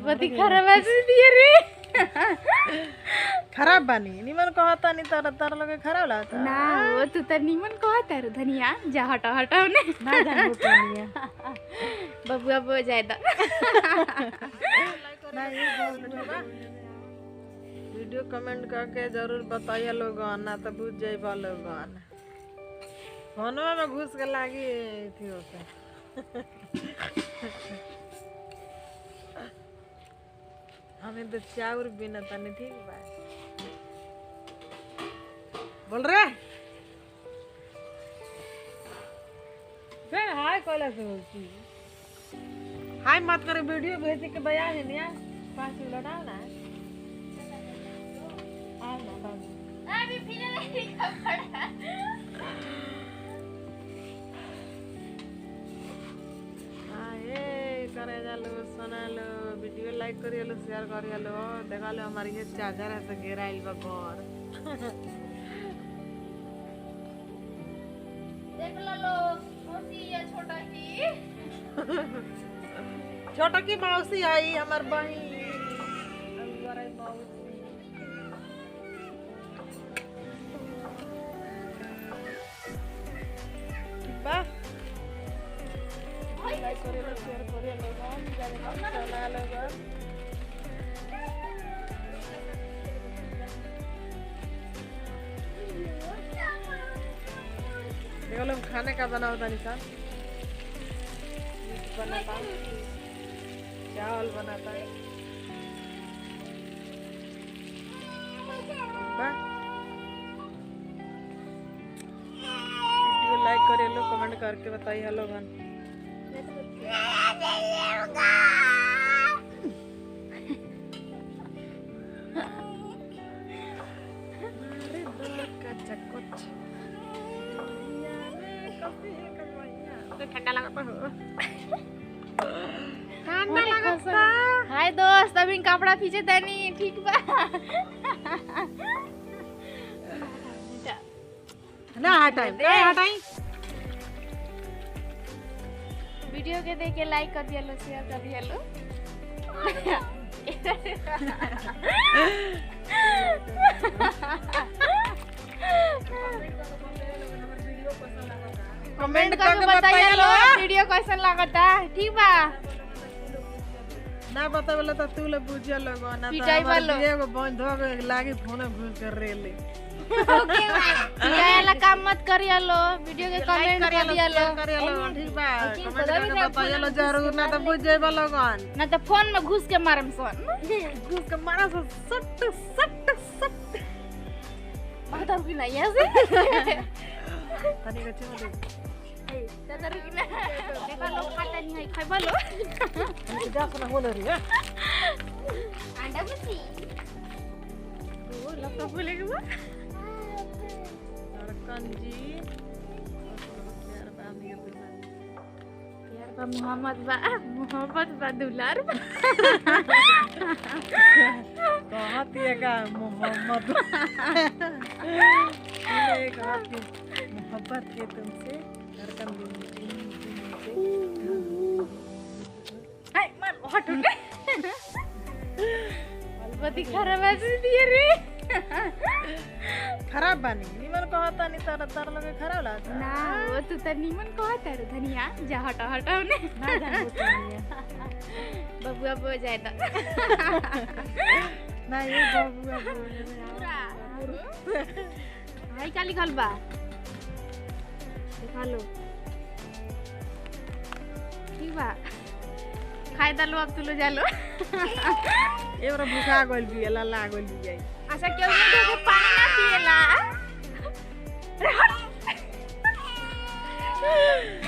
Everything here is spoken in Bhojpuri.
बालपति खराब दिए रे खराब बानी निमन कहता नहीं तारा तारा लगे खराब लगता ना वो तू तो निमन कहता रे धनिया जा हटा हटा ने ना जान बुटनिया बबुआ बो जाए दा ना ये बबुआ वीडियो कमेंट करके जरूर बताइए लोगन ना तो बुझ जाइबा लोगन फोनवा में घुस के लागी थी होता हमें तो चाउर बिना तनी ठीक बा बोल रे फिर हाय कोला से बोलती हाय मत करे वीडियो भेज के बयान है ना 5 किलो डाल ना आ ना अभी फिर नहीं पड़ा करे जालो सुना लो वीडियो लाइक करिए लो शेयर करिए लो देखा लो हमारी ये चादर है तो घेराइल बा घर देख लो मौसी या छोटा की मौसी आई हमार बहन अंगरे मौसी बा लाइक करिए लो शेयर करिए लोगन जाने का चला लोगन देखो लोग खाने का बना होता निशान बनाता चावल बनाता है वीडियो लाइक करिए लो कमेंट करके बताइए हेलो गन ठंडा लगता हो ठंडा लगता हाय दोस्त अभी कपड़ा पीछे तनी ठीक बा ना हटाई वीडियो के देख के लाइक कर दिया लो शेयर कर दिया लो कमेंट करके बताइए लो वीडियो कैसन लागता ठीक बा ना बतावला त तू ले बुझिया लोगो ना पिटाई वालो एगो बंद हो गए लागी फोन घुस कर रेले ओके याला काम मत करिया लो वीडियो के कमेंट करिया लो ठीक बा कमेंट करके बताइए लो जरूर ना तो बुझ जाइबा लोगन ना तो फोन में घुस के मारम सन घुस के मारा सट बता भी नहीं ऐसे तनी के चलो दादा रुक ना देखा लो खाता नहीं है खाइबा लो जा सुना बोल रही है अंडा मछली ओ लगता बोलेगी वो कंजी यार बा मोहम्मद बा दुलार कहती है का मोहम्मद ये कहती मोहब्बत के तुमसे धड़कन हाय मार हट उठ बालपति खराब दिए रे खराब बानी निमन कहता नहीं तारा तारा लगे खराब लगता ना वो तू तो निमन कहता रे धनिया जा हटा हटा ने ना जान बुटनिया बबुआ बो जाए दा ना ये बबुआ पूरा हाय काली खलबा देखा लो ठीक बा खाई दलो अब तुलो जालो ये बड़ा भूखा गोल भी है लाला गोल भी जाए अच्छा क्यों मुझे के पानी ना पिएला